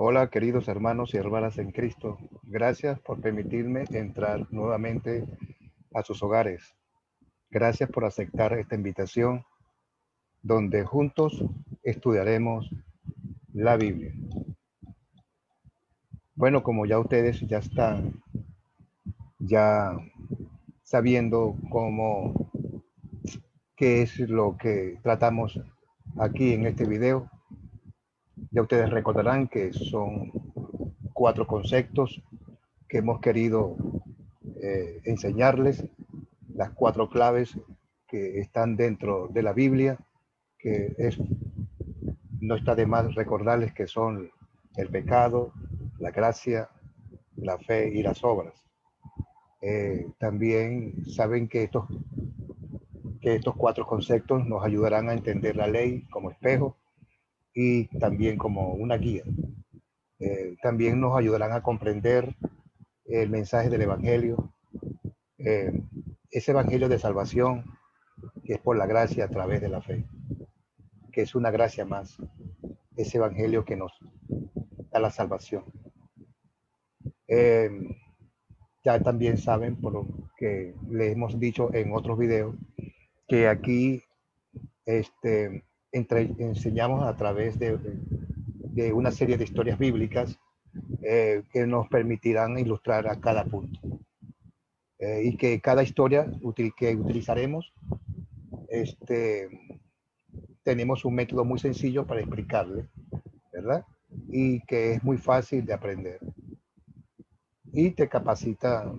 Hola, queridos hermanos y hermanas en Cristo. Gracias por permitirme entrar nuevamente a sus hogares. Gracias por aceptar esta invitación donde juntos estudiaremos la Biblia. Bueno, como ya ustedes ya están ya sabiendo qué es lo que tratamos aquí en este video, ya ustedes recordarán que son 4 conceptos que hemos querido enseñarles, las 4 claves que están dentro de la Biblia, no está de más recordarles que son el pecado, la gracia, la fe y las obras. También saben que estos 4 conceptos nos ayudarán a entender la ley como espejo y también como una guía. También nos ayudarán a comprender el mensaje del Evangelio, eh, ese Evangelio de salvación que es por la gracia a través de la fe, que es una gracia más, ese Evangelio que nos da la salvación. Eh, ya también saben, por lo que les hemos dicho en otros videos, que aquí enseñamos a través de una serie de historias bíblicas que nos permitirán ilustrar a cada punto. Y que cada historia que utilizaremos, tenemos un método muy sencillo para explicarle, ¿verdad? Y que es muy fácil de aprender. Y te capacita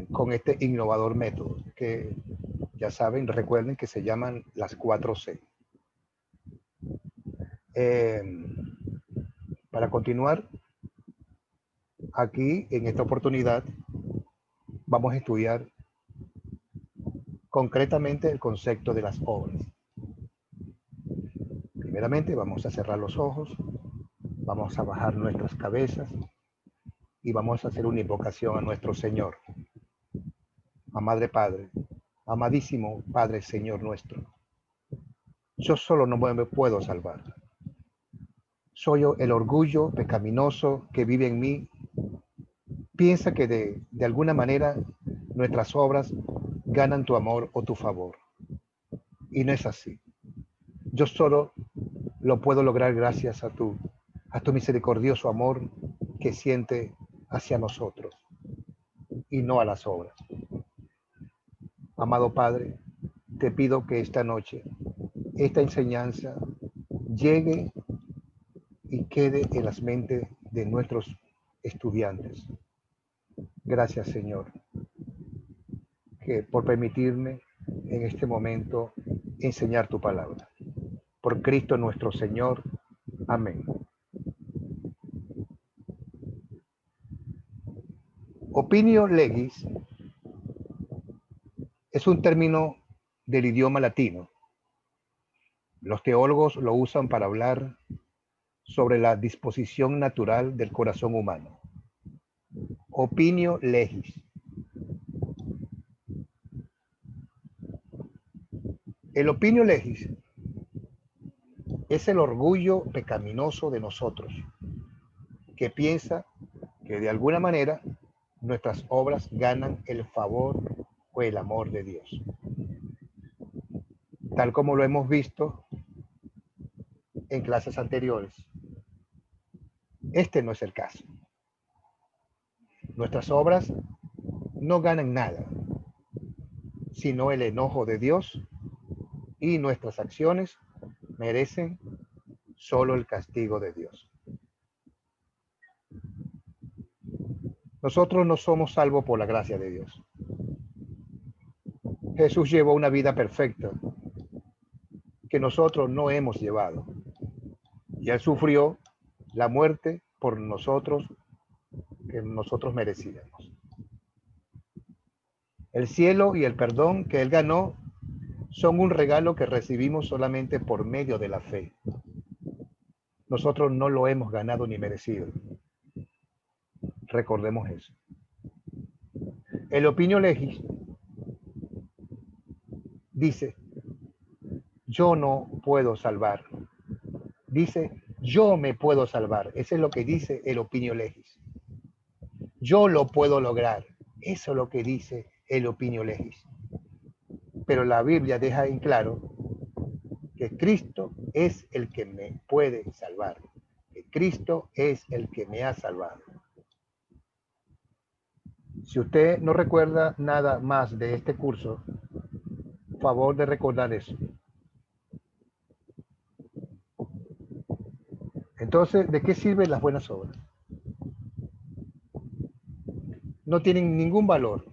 con este innovador método que ya saben, recuerden que se llaman las 4C. Eh, para continuar, aquí en esta oportunidad vamos a estudiar concretamente el concepto de las obras. Primeramente vamos a cerrar los ojos, vamos a bajar nuestras cabezas y vamos a hacer una invocación a nuestro Señor. A Madre Padre, amadísimo Padre Señor nuestro, yo solo no me puedo salvar. Soy el orgullo pecaminoso que vive en mí. Piensa que de alguna manera nuestras obras ganan tu amor o tu favor. Y no es así. Yo solo lo puedo lograr gracias a tu misericordioso amor que siente hacia nosotros y no a las obras. Amado Padre, te pido que esta noche esta enseñanza llegue y quede en las mentes de nuestros estudiantes. Gracias, Señor, que por permitirme en este momento enseñar tu palabra. Por Cristo nuestro Señor. Amén. Opinio legis es un término del idioma latino. Los teólogos lo usan para hablar sobre la disposición natural del corazón humano. Opinio legis. El opinio legis es el orgullo pecaminoso de nosotros, que piensa que de alguna manera nuestras obras ganan el favor o el amor de Dios. Tal como lo hemos visto en clases anteriores, este no es el caso. Nuestras obras no ganan nada, sino el enojo de Dios, y nuestras acciones merecen solo el castigo de Dios. Nosotros no somos salvos por la gracia de Dios. Jesús llevó una vida perfecta que nosotros no hemos llevado. Y Él sufrió la muerte por nosotros que nosotros merecíamos. El cielo y el perdón que Él ganó son un regalo que recibimos solamente por medio de la fe. Nosotros no lo hemos ganado ni merecido. Recordemos eso. El opinio legis dice, yo no puedo salvar. Dice Yo me puedo salvar. Eso es lo que dice el Opinio Legis. Yo lo puedo lograr. Eso es lo que dice el Opinio Legis. Pero la Biblia deja en claro que Cristo es el que me puede salvar. Que Cristo es el que me ha salvado. Si usted no recuerda nada más de este curso, favor de recordar eso. Entonces, ¿de qué sirven las buenas obras? No tienen ningún valor.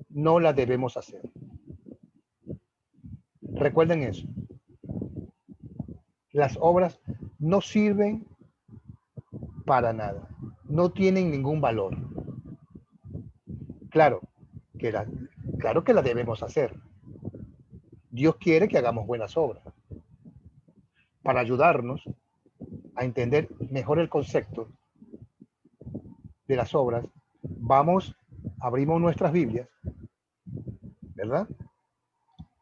No las debemos hacer. Recuerden eso. Las obras no sirven para nada. No tienen ningún valor. Claro claro que la debemos hacer. Dios quiere que hagamos buenas obras para ayudarnos a entender mejor el concepto de las obras. Abrimos nuestras Biblias, ¿verdad?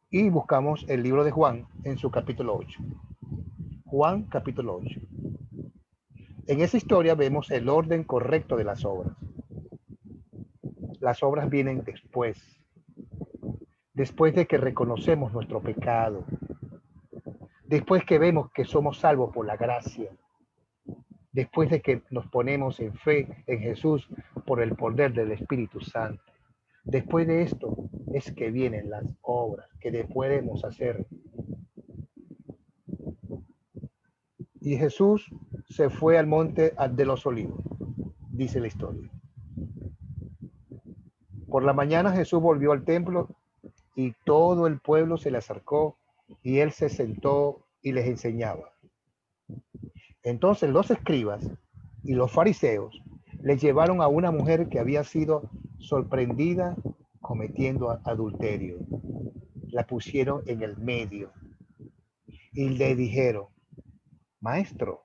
Y buscamos el libro de Juan en su capítulo 8. Juan capítulo 8. En esa historia vemos el orden correcto de las obras. Las obras vienen después de que reconocemos nuestro pecado, después que vemos que somos salvos por la gracia, después de que nos ponemos en fe en Jesús por el poder del Espíritu Santo. Después de esto es que vienen las obras que debemos hacer. Y Jesús se fue al monte de los Olivos, dice la historia. Por la mañana Jesús volvió al templo y todo el pueblo se le acercó y él se sentó y les enseñaba. Entonces los escribas y los fariseos le llevaron a una mujer que había sido sorprendida cometiendo adulterio. La pusieron en el medio y le dijeron: Maestro,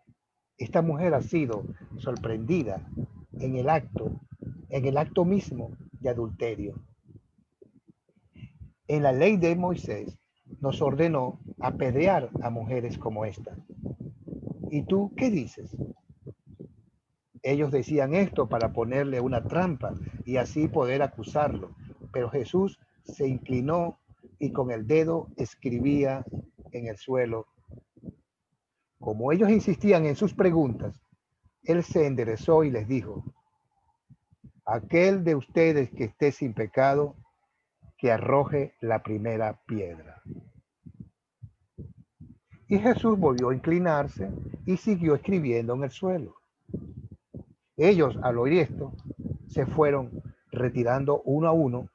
esta mujer ha sido sorprendida en el acto mismo de adulterio. En la ley de Moisés nos ordenó apedrear a mujeres como esta. ¿Y tú qué dices? Ellos decían esto para ponerle una trampa y así poder acusarlo. Pero Jesús se inclinó y con el dedo escribía en el suelo. Como ellos insistían en sus preguntas, él se enderezó y les dijo: aquel de ustedes que esté sin pecado, que arroje la primera piedra. Y Jesús volvió a inclinarse y siguió escribiendo en el suelo. Ellos, al oír esto, se fueron retirando uno a uno,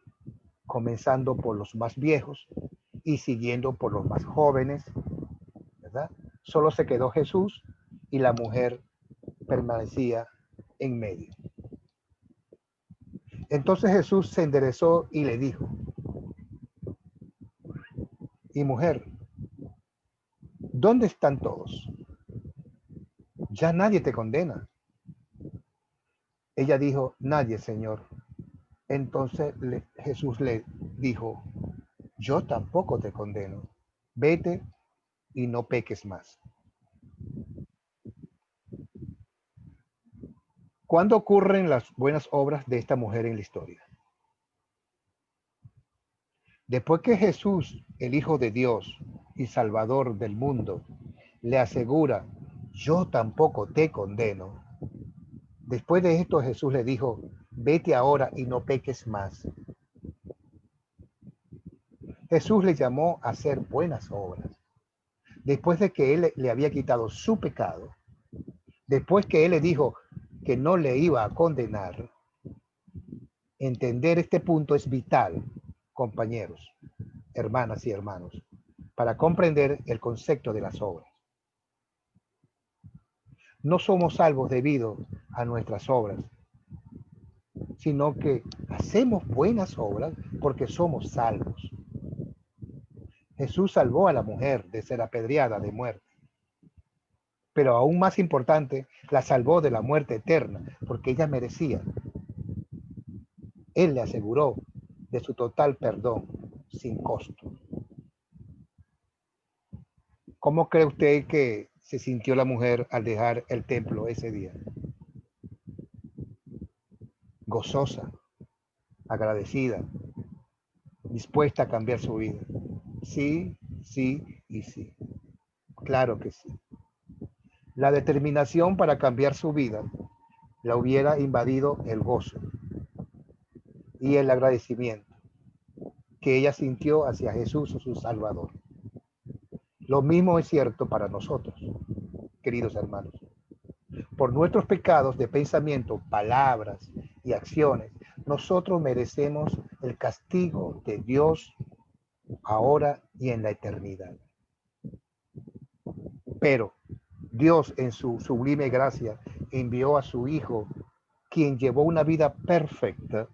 comenzando por los más viejos y siguiendo por los más jóvenes, ¿verdad? Solo se quedó Jesús y la mujer permanecía en medio. Entonces Jesús se enderezó y le dijo: y mujer, ¿dónde están todos? Ya nadie te condena. Ella dijo: nadie, Señor. Entonces Jesús le dijo: yo tampoco te condeno. Vete y no peques más. ¿Cuándo ocurren las buenas obras de esta mujer en la historia? Después que Jesús, el Hijo de Dios y Salvador del mundo, le asegura: yo tampoco te condeno. Después de esto Jesús le dijo: vete ahora y no peques más. Jesús le llamó a hacer buenas obras. Después de que él le había quitado su pecado, después que él le dijo que no le iba a condenar, entender este punto es vital, compañeros, hermanas y hermanos, para comprender el concepto de las obras. No somos salvos debido a nuestras obras, sino que hacemos buenas obras porque somos salvos. Jesús salvó a la mujer de ser apedreada de muerte, pero aún más importante, la salvó de la muerte eterna porque ella merecía. Él le aseguró de su total perdón sin costo. ¿Cómo cree usted que se sintió la mujer al dejar el templo ese día? Gozosa, agradecida, dispuesta a cambiar su vida. Sí, sí y sí. Claro que sí. La determinación para cambiar su vida la hubiera invadido el gozo y el agradecimiento que ella sintió hacia Jesús, su Salvador. Lo mismo es cierto para nosotros, queridos hermanos. Por nuestros pecados de pensamiento, palabras y acciones, nosotros merecemos el castigo de Dios ahora y en la eternidad. Pero Dios en su sublime gracia envió a su Hijo, quien llevó una vida perfecta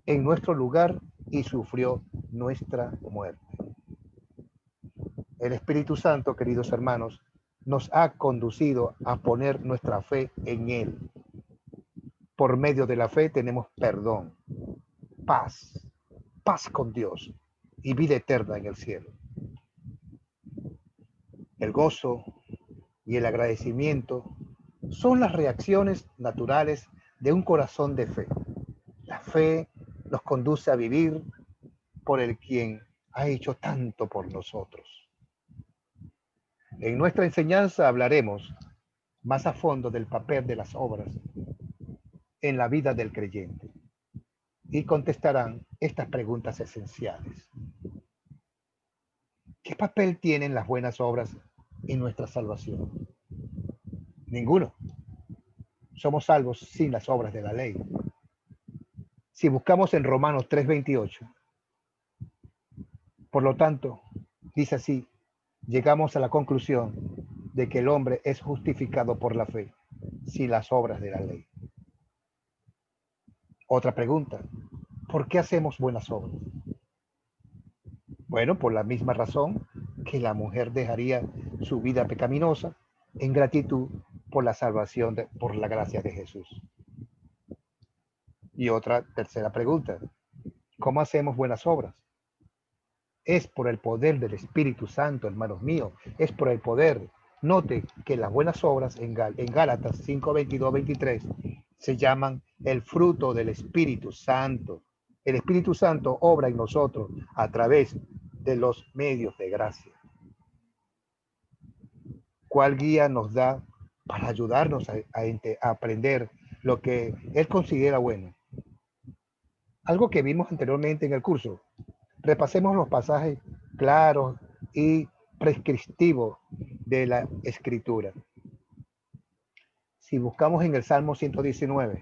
en nuestro lugar y sufrió nuestra muerte. El Espíritu Santo, queridos hermanos, nos ha conducido a poner nuestra fe en Él. Por medio de la fe tenemos perdón, paz, paz con Dios y vida eterna en el cielo. El gozo y el agradecimiento son las reacciones naturales de un corazón de fe. La fe nos conduce a vivir por el quien ha hecho tanto por nosotros. En nuestra enseñanza hablaremos más a fondo del papel de las obras en la vida del creyente y contestarán estas preguntas esenciales. ¿Qué papel tienen las buenas obras en nuestra salvación? Ninguno. Somos salvos sin las obras de la ley. Si buscamos en Romanos 3:28, por lo tanto, dice así, llegamos a la conclusión de que el hombre es justificado por la fe, sin las obras de la ley. Otra pregunta, ¿por qué hacemos buenas obras? Bueno, por la misma razón que la mujer dejaría su vida pecaminosa en gratitud por la salvación, por la gracia de Jesús. Y otra tercera pregunta, ¿cómo hacemos buenas obras? Es por el poder del Espíritu Santo, hermanos míos, es por el poder. Note que las buenas obras en Gálatas 5:22-23 se llaman el fruto del Espíritu Santo. El Espíritu Santo obra en nosotros a través de los medios de gracia. ¿Cuál guía nos da para ayudarnos a aprender lo que Él considera bueno? Algo que vimos anteriormente en el curso. Repasemos los pasajes claros y prescriptivos de la Escritura. Si buscamos en el Salmo 119,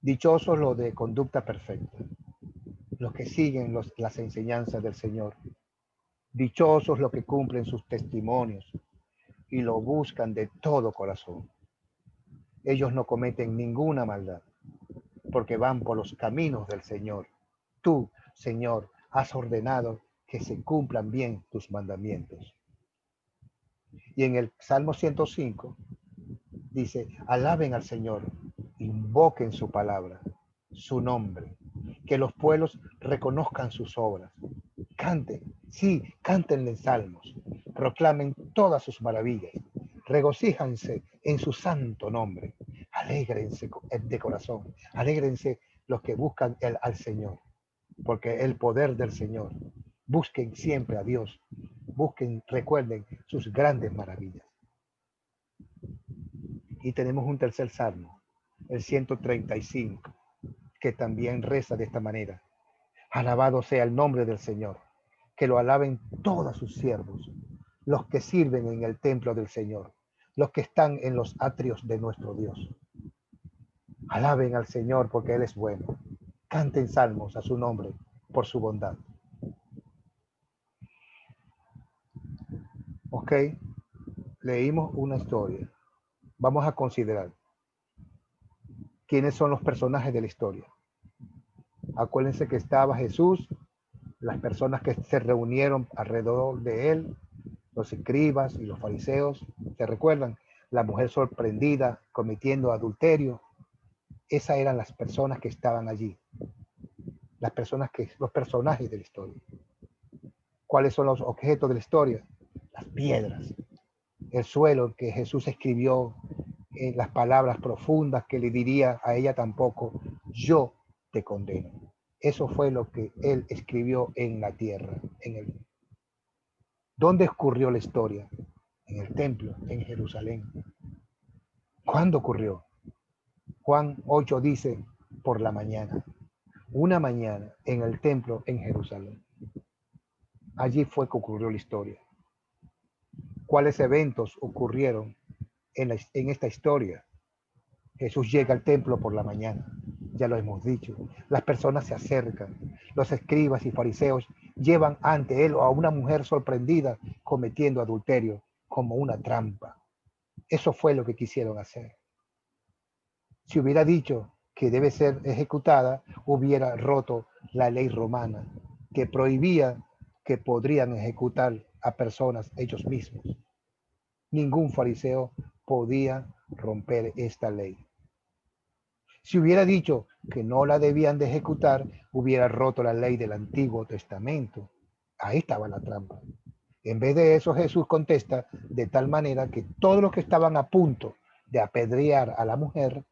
dichosos los de conducta perfecta, los que siguen las enseñanzas del Señor. Dichosos los que cumplen sus testimonios y lo buscan de todo corazón. Ellos no cometen ninguna maldad, porque van por los caminos del Señor. Tú, Señor, has ordenado que se cumplan bien tus mandamientos. Y en el Salmo 105 dice, alaben al Señor, invoquen su palabra, su nombre, que los pueblos reconozcan sus obras. Canten, sí, cántenle salmos, proclamen todas sus maravillas, regocíjanse en su santo nombre, alégrense de corazón, alégrense los que buscan al Señor, porque el poder del Señor, busquen siempre a Dios, busquen, recuerden sus grandes maravillas. Y tenemos un tercer salmo, el 135, que también reza de esta manera. Alabado sea el nombre del Señor, que lo alaben todos sus siervos, los que sirven en el templo del Señor, los que están en los atrios de nuestro Dios. Alaben al Señor porque Él es bueno. Canten salmos a su nombre por su bondad. Ok, leímos una historia. Vamos a considerar quiénes son los personajes de la historia. Acuérdense que estaba Jesús, las personas que se reunieron alrededor de él, los escribas y los fariseos, ¿se recuerdan? La mujer sorprendida cometiendo adulterio. Esas eran las personas que estaban allí. Los personajes de la historia. ¿Cuáles son los objetos de la historia? Las piedras. el suelo que Jesús escribió en las palabras profundas que le diría a ella tampoco, yo te condeno. Eso fue lo que él escribió en la tierra. ¿Dónde ocurrió la historia? En el templo, en Jerusalén. ¿Cuándo ocurrió? Juan 8 dice, por la mañana. Una mañana en el templo en Jerusalén. Allí fue que ocurrió la historia. ¿Cuáles eventos ocurrieron en esta historia? Jesús llega al templo por la mañana, ya lo hemos dicho. Las personas se acercan. Los escribas y fariseos llevan ante él a una mujer sorprendida cometiendo adulterio como una trampa. Eso fue lo que quisieron hacer. Si hubiera dicho que debe ser ejecutada, hubiera roto la ley romana que prohibía que podrían ejecutar a personas ellos mismos. Ningún fariseo podía romper esta ley. Si hubiera dicho que no la debían de ejecutar, hubiera roto la ley del Antiguo Testamento. Ahí estaba la trampa. En vez de eso, Jesús contesta de tal manera que todos los que estaban a punto de apedrear a la mujer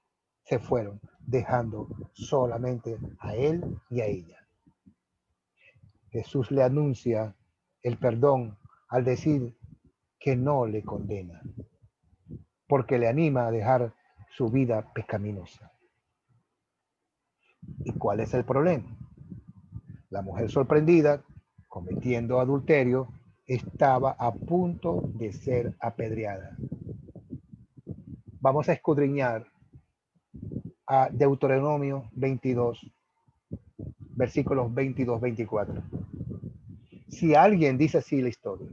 se fueron, dejando solamente a él y a ella. Jesús le anuncia el perdón al decir que no le condena, porque le anima a dejar su vida pecaminosa. ¿Y cuál es el problema? La mujer sorprendida, cometiendo adulterio, estaba a punto de ser apedreada. Vamos a escudriñar a Deuteronomio 22, versículos 22-24. Si alguien, dice así la historia,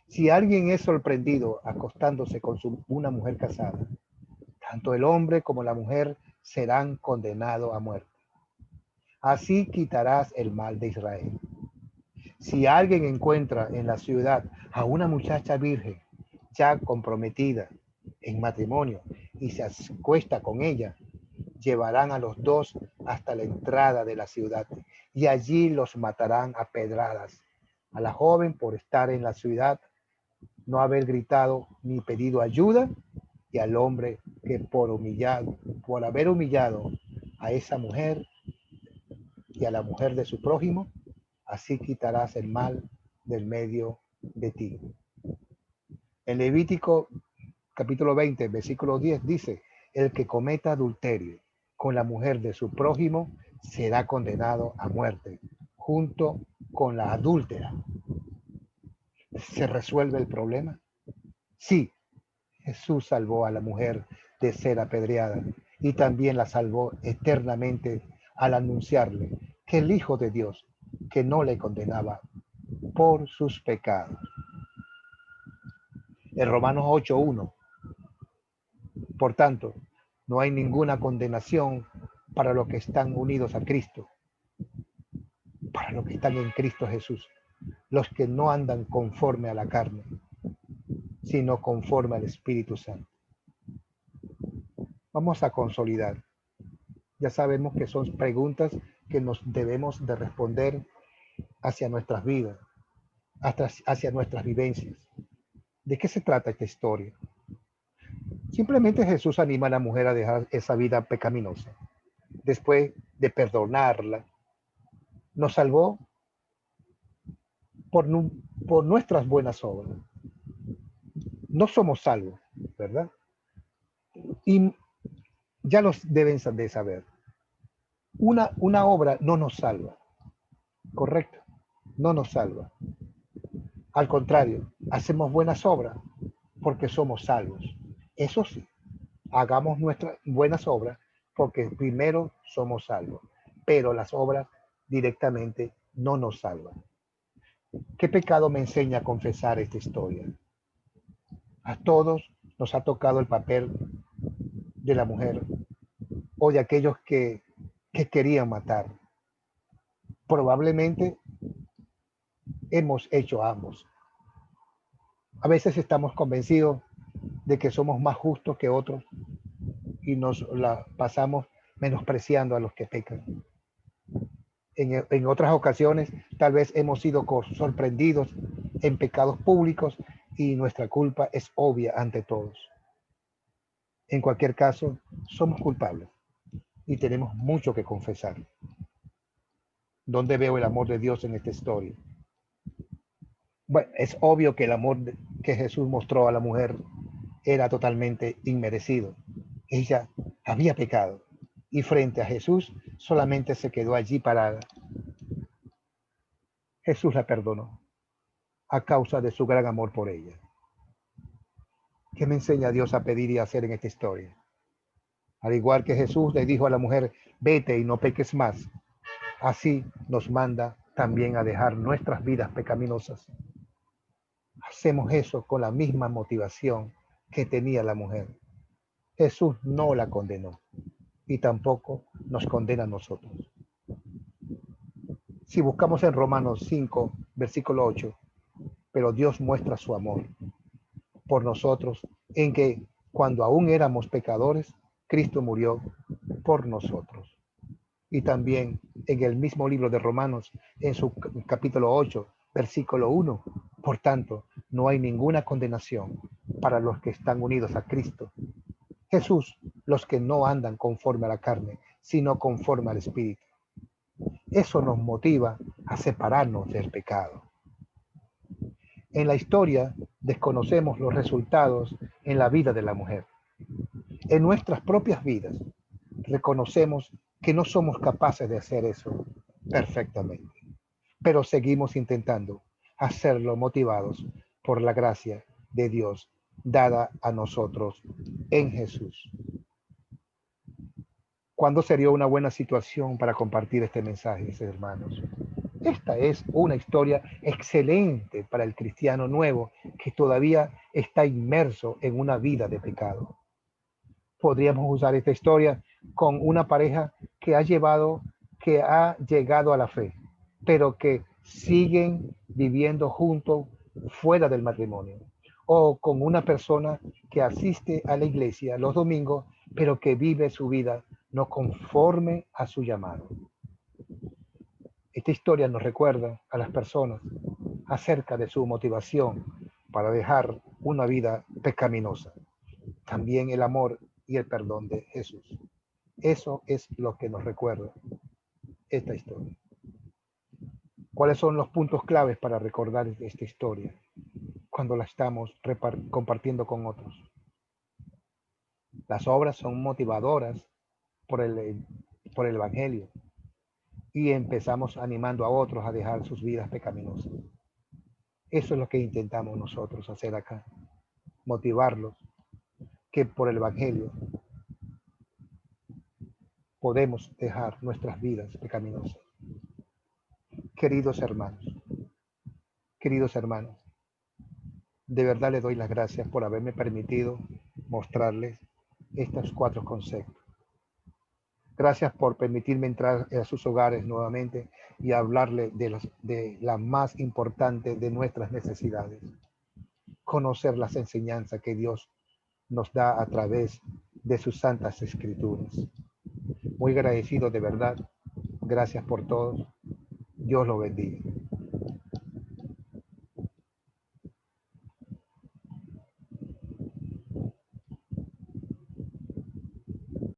si alguien es sorprendido acostándose con una mujer casada, tanto el hombre como la mujer serán condenados a muerte. Así quitarás el mal de Israel. Si alguien encuentra en la ciudad a una muchacha virgen ya comprometida en matrimonio y se acuesta con ella, llevarán a los dos hasta la entrada de la ciudad y allí los matarán a pedradas. A la joven por estar en la ciudad, no haber gritado ni pedido ayuda, y al hombre que por haber humillado a esa mujer y a la mujer de su prójimo, así quitarás el mal del medio de ti. En Levítico capítulo 20, versículo 10 dice, el que cometa adulterio con la mujer de su prójimo será condenado a muerte, junto con la adúltera. ¿Se resuelve el problema? Sí, Jesús salvó a la mujer de ser apedreada y también la salvó eternamente al anunciarle que el Hijo de Dios, que no le condenaba por sus pecados. En Romanos 8:1, por tanto, no hay ninguna condenación para los que están unidos a Cristo, para los que están en Cristo Jesús, los que no andan conforme a la carne, sino conforme al Espíritu Santo. Vamos a consolidar. Ya sabemos que son preguntas que nos debemos de responder hacia nuestras vidas, hacia nuestras vivencias. ¿De qué se trata esta historia? Simplemente Jesús anima a la mujer a dejar esa vida pecaminosa. Después de perdonarla, nos salvó por nuestras buenas obras. No somos salvos, ¿verdad? Y ya los deben de saber. Una obra no nos salva, ¿correcto? No nos salva. Al contrario, hacemos buenas obras porque somos salvos. Eso sí, hagamos nuestras buenas obras porque primero somos salvos, pero las obras directamente no nos salvan. ¿Qué pecado me enseña a confesar esta historia? A todos nos ha tocado el papel de la mujer o de aquellos que querían matar. Probablemente hemos hecho ambos. A veces estamos convencidos de que somos más justos que otros y nos la pasamos menospreciando a los que pecan. En otras ocasiones tal vez hemos sido sorprendidos en pecados públicos y nuestra culpa es obvia ante todos. En cualquier caso, somos culpables y tenemos mucho que confesar. ¿Dónde veo el amor de Dios en esta historia? Bueno, es obvio que el amor que Jesús mostró a la mujer era totalmente inmerecido. Ella había pecado y frente a Jesús solamente se quedó allí parada. Jesús la perdonó a causa de su gran amor por ella. ¿Qué me enseña Dios a pedir y a hacer en esta historia? Al igual que Jesús le dijo a la mujer, vete y no peques más, así nos manda también a dejar nuestras vidas pecaminosas. Hacemos eso con la misma motivación que tenía la mujer. Jesús no la condenó y tampoco nos condena a nosotros. Si buscamos en Romanos 5, versículo 8, pero Dios muestra su amor por nosotros en que cuando aún éramos pecadores, Cristo murió por nosotros. Y también en el mismo libro de Romanos, en su capítulo 8, versículo 1, por tanto, no hay ninguna condenación para los que están unidos a Cristo Jesús, los que no andan conforme a la carne, sino conforme al Espíritu. Eso nos motiva a separarnos del pecado. En la historia desconocemos los resultados en la vida de la mujer. En nuestras propias vidas reconocemos que no somos capaces de hacer eso perfectamente, pero seguimos intentando hacerlo motivados por la gracia de Dios dada a nosotros en Jesús. ¿Cuándo sería una buena situación para compartir este mensaje, hermanos? Esta es una historia excelente para el cristiano nuevo que todavía está inmerso en una vida de pecado. Podríamos usar esta historia con una pareja que ha llegado a la fe, pero que siguen viviendo juntos fuera del matrimonio. O con una persona que asiste a la iglesia los domingos, pero que vive su vida no conforme a su llamado. Esta historia nos recuerda a las personas acerca de su motivación para dejar una vida pecaminosa. También el amor y el perdón de Jesús. Eso es lo que nos recuerda esta historia. ¿Cuáles son los puntos claves para recordar esta historia cuando la estamos compartiendo con otros? Las obras son motivadoras por el Evangelio y empezamos animando a otros a dejar sus vidas pecaminosas. Eso es lo que intentamos nosotros hacer acá, motivarlos que por el Evangelio podemos dejar nuestras vidas pecaminosas. Queridos hermanos, de verdad les doy las gracias por haberme permitido mostrarles estos 4 conceptos. Gracias por permitirme entrar a sus hogares nuevamente y hablarles de la más importante de nuestras necesidades. Conocer las enseñanzas que Dios nos da a través de sus santas escrituras. Muy agradecido de verdad. Gracias por todo. Dios lo bendiga.